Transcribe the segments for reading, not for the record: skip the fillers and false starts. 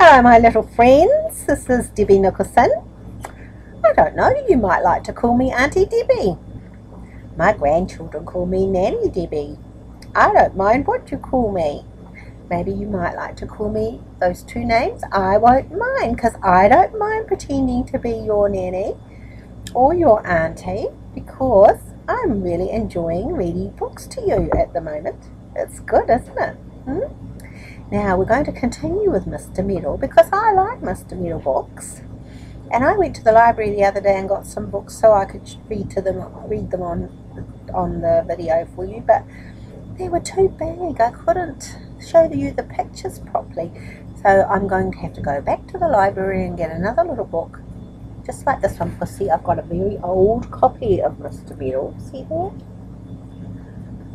Hello my little friends, this is Debbie Nicholson. I don't know, you might like to call me Auntie Debbie. My grandchildren call me Nanny Debbie. I don't mind what you call me. Maybe you might like to call me those two names. I won't mind, because I don't mind pretending to be your nanny or your auntie, because I'm really enjoying reading books to you at the moment. It's good, isn't it? Now we're going to continue with Mr. Meddle, because I like Mr. Meddle books. And I went to the library the other day and got some books so I could read them on the video for you, but they were too big. I couldn't show you the pictures properly. So I'm going to have to go back to the library and get another little book, just like this one, because see, I've got a very old copy of Mr. Meddle. See there?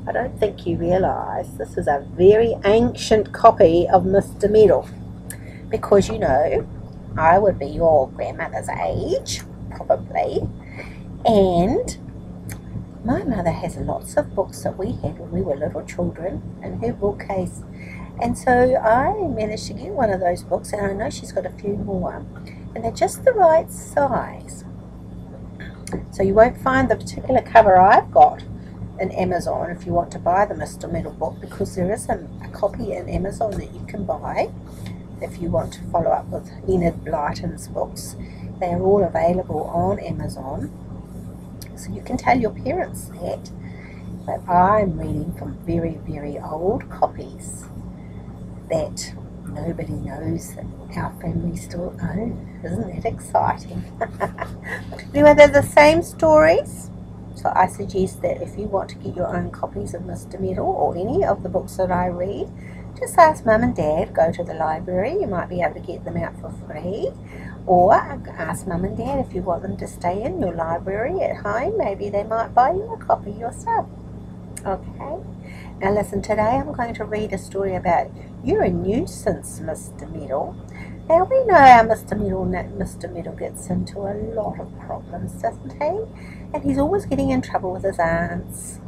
I don't think you realise this is a very ancient copy of Mr. Meddle, because you know, I would be your grandmother's age, probably, and my mother has lots of books that we had when we were little children in her bookcase, and so I managed to get one of those books, and I know she's got a few more, and they're just the right size. So you won't find the particular cover I've got in Amazon if you want to buy the Mr. Meddle book, because there is a copy in Amazon that you can buy if you want to follow up with Enid Blyton's books. They are all available on Amazon, so you can tell your parents that. But I'm reading from very, very old copies that nobody knows that our family still own. Isn't that exciting? Anyway, they're the same stories. So I suggest that if you want to get your own copies of Mr. Meddle or any of the books that I read, just ask Mum and Dad, go to the library, you might be able to get them out for free, or ask Mum and Dad if you want them to stay in your library at home, maybe they might buy you a copy yourself. Okay, now listen, today I'm going to read a story about You're a Nuisance, Mr. Meddle. Now we know our Mr. Meddle gets into a lot of problems, doesn't he? And he's always getting in trouble with his aunts.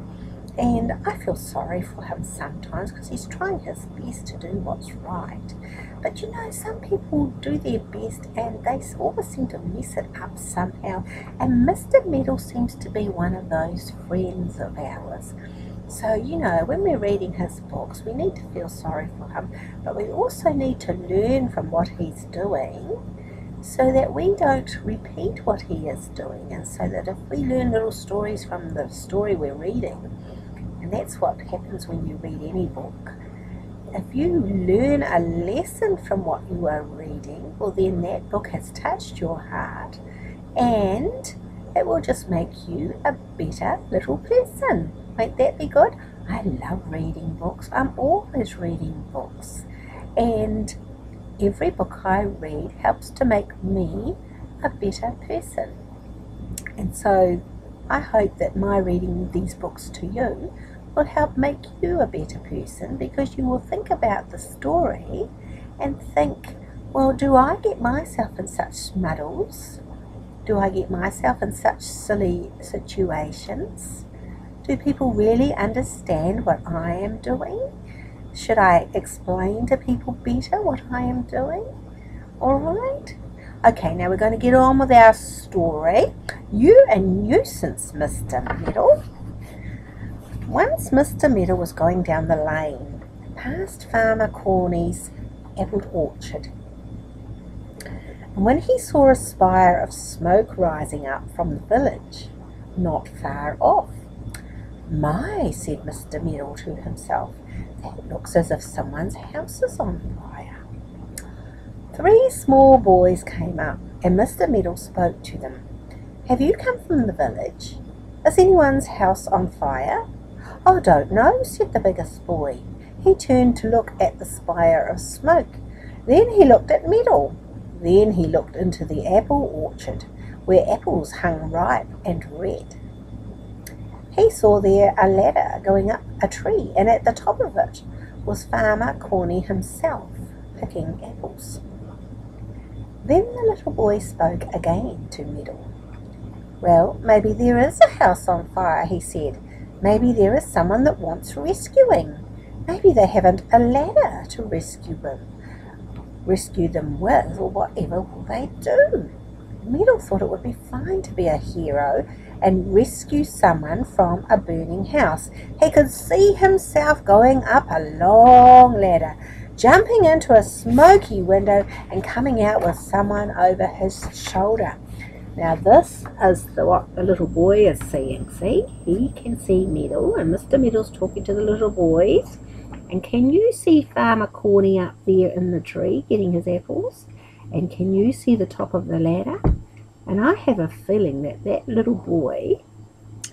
And I feel sorry for him sometimes, because he's trying his best to do what's right. But you know, some people do their best and they always seem to mess it up somehow. And Mr. Meddle seems to be one of those friends of ours. So, you know, when we're reading his books, we need to feel sorry for him, but we also need to learn from what he's doing so that we don't repeat what he is doing, and so that if we learn little stories from the story we're reading, and that's what happens when you read any book, if you learn a lesson from what you are reading, well then that book has touched your heart, and it will just make you a better little person. Won't that be good? I love reading books. I'm always reading books. And every book I read helps to make me a better person. And so I hope that my reading these books to you will help make you a better person, because you will think about the story and think, well, do I get myself in such muddles? Do I get myself in such silly situations? Do people really understand what I am doing? Should I explain to people better what I am doing? All right. Okay, now we're going to get on with our story. You're a Nuisance, Mr. Meddle. Once Mr. Meddle was going down the lane past Farmer Corney's apple orchard, and when he saw a spire of smoke rising up from the village not far off, "My," said Mr. Meddle to himself, "that looks as if someone's house is on fire." 3 small boys came up, and Mr. Meddle spoke to them. "Have you come from the village? Is anyone's house on fire?" "Oh, don't know," said the biggest boy. He turned to look at the spire of smoke. Then he looked at Meddle. Then he looked into the apple orchard, where apples hung ripe and red. He saw there a ladder going up a tree, and at the top of it was Farmer Corney himself, picking apples. Then the little boy spoke again to Meddle. "Well, maybe there is a house on fire," he said. "Maybe there is someone that wants rescuing. Maybe they haven't a ladder to rescue them. rescue them with, or whatever will they do? Meddle thought it would be fine to be a hero and rescue someone from a burning house. He could see himself going up a long ladder, jumping into a smoky window and coming out with someone over his shoulder. Now this is what the little boy is seeing. See, he can see Meddle, and Mr. Meddle's talking to the little boys. And can you see Farmer Corny up there in the tree getting his apples? And can you see the top of the ladder? And I have a feeling that that little boy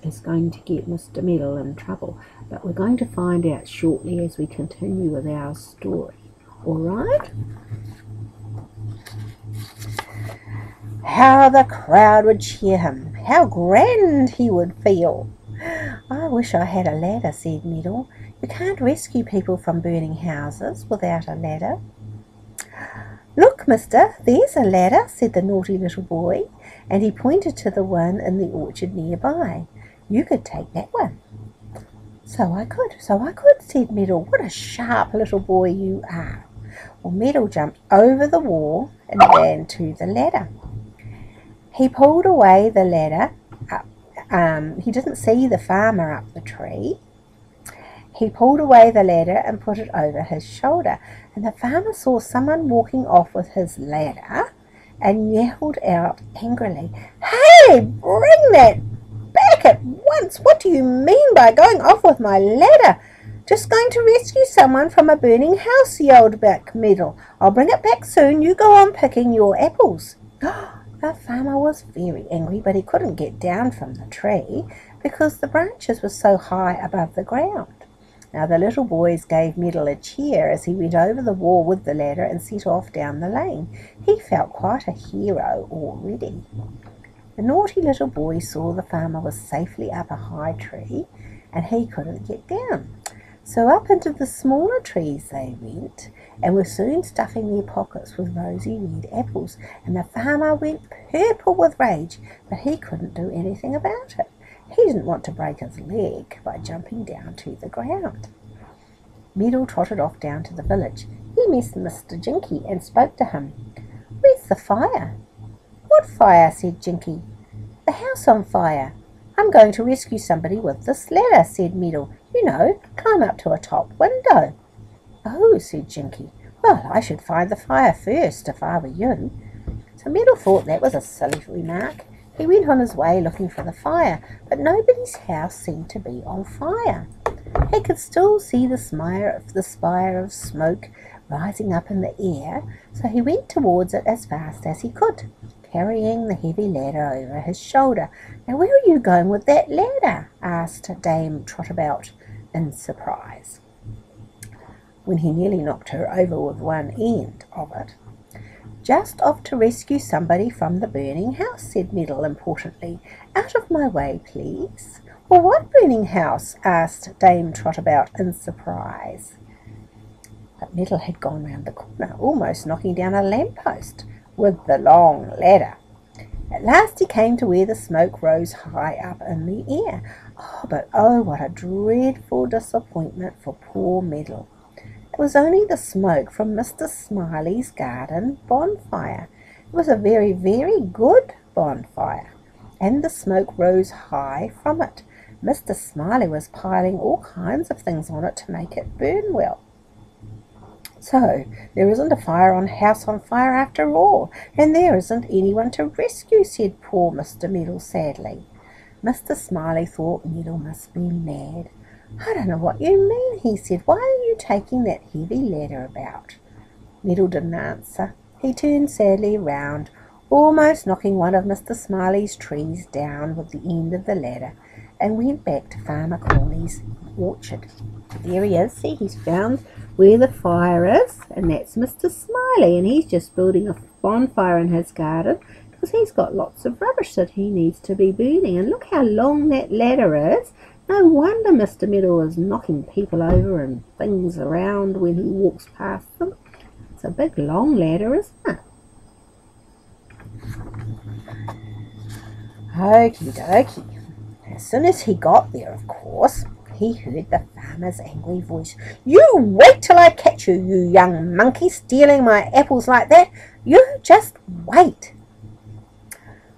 is going to get Mr. Meddle in trouble. But we're going to find out shortly as we continue with our story. All right? How the crowd would cheer him. How grand he would feel. I wish I had a ladder, said Meddle. You can't rescue people from burning houses without a ladder. Look, mister, there's a ladder, said the naughty little boy, and he pointed to the one in the orchard nearby. You could take that one. So I could, said Meddle. What a sharp little boy you are. Well, Meddle jumped over the wall and ran to the ladder. He pulled away the ladder up. He didn't see the farmer up the tree. He pulled away the ladder and put it over his shoulder, and the farmer saw someone walking off with his ladder and yelled out angrily, "Hey, bring that back at once! What do you mean by going off with my ladder? Just going to rescue someone from a burning house," yelled back Meddle. "I'll bring it back soon. You go on picking your apples." The farmer was very angry, but he couldn't get down from the tree because the branches were so high above the ground. Now the little boys gave Meddle a cheer as he went over the wall with the ladder and set off down the lane. He felt quite a hero already. The naughty little boy saw the farmer was safely up a high tree and he couldn't get down. So up into the smaller trees they went, and were soon stuffing their pockets with rosy red apples, and the farmer went purple with rage, but he couldn't do anything about it. He didn't want to break his leg by jumping down to the ground. Meddle trotted off down to the village. He met Mr. Jinky and spoke to him. "Where's the fire?" "What fire?" said Jinky. "The house on fire. I'm going to rescue somebody with this ladder," said Meddle. "You know, climb up to a top window." "Oh," said Jinky. "Well, I should find the fire first if I were you." So Meddle thought that was a silly remark. He went on his way looking for the fire, but nobody's house seemed to be on fire. He could still see the spire of smoke rising up in the air, so he went towards it as fast as he could, carrying the heavy ladder over his shoulder. "Now where are you going with that ladder?" asked Dame Trotabout in surprise, when he nearly knocked her over with one end of it. "Just off to rescue somebody from the burning house," said Meddle importantly. "Out of my way, please." "Well, what burning house?" asked Dame Trotabout in surprise. But Meddle had gone round the corner, almost knocking down a lamp-post with the long ladder. At last he came to where the smoke rose high up in the air. But what a dreadful disappointment for poor Meddle. It was only the smoke from Mr. Smiley's garden bonfire. It was a very, very good bonfire, and the smoke rose high from it. Mr. Smiley was piling all kinds of things on it to make it burn well. "So there isn't a house on fire after all, and there isn't anyone to rescue," said poor Mr. Meddle sadly. Mr. Smiley thought Meddle must be mad. "I don't know what you mean," he said. "Why are you taking that heavy ladder about?" Meddle didn't answer. He turned sadly round, almost knocking one of Mr. Smiley's trees down with the end of the ladder, and went back to Farmer Corny's orchard. There he is. See, he's found where the fire is, and that's Mr. Smiley, and he's just building a bonfire in his garden because he's got lots of rubbish that he needs to be burning. And look how long that ladder is. No wonder Mr. Meddle is knocking people over and things around when he walks past them. It's a big long ladder, isn't it? Okie dokie. As soon as he got there, of course, he heard the farmer's angry voice. "You wait till I catch you, you young monkey, stealing my apples like that. You just wait."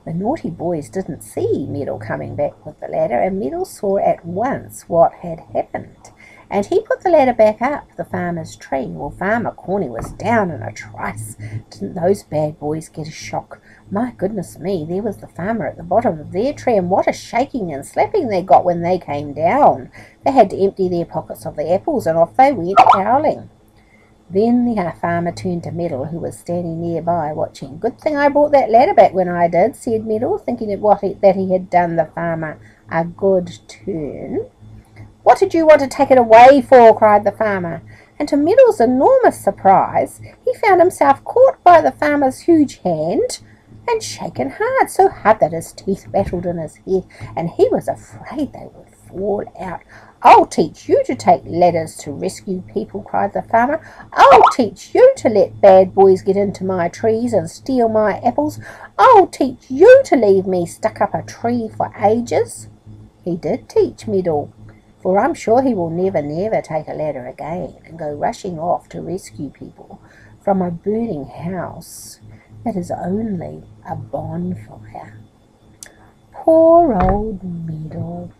The naughty boys didn't see Meddle coming back with the ladder, and Meddle saw at once what had happened. And he put the ladder back up the farmer's tree. Well, Farmer Corny was down in a trice. Didn't those bad boys get a shock? My goodness me, there was the farmer at the bottom of their tree, and what a shaking and slapping they got when they came down. They had to empty their pockets of the apples, and off they went howling. Then the farmer turned to Meddle, who was standing nearby watching. "Good thing I brought that ladder back when I did," said Meddle, thinking that he had done the farmer a good turn. "What did you want to take it away for?" cried the farmer. And to Meddle's enormous surprise, he found himself caught by the farmer's huge hand and shaken hard, so hard that his teeth rattled in his head, and he was afraid they would fall out. "I'll teach you to take ladders to rescue people," cried the farmer. "I'll teach you to let bad boys get into my trees and steal my apples. I'll teach you to leave me stuck up a tree for ages." He did teach Meddle, for I'm sure he will never take a ladder again and go rushing off to rescue people from a burning house that is only a bonfire. Poor old Meddle.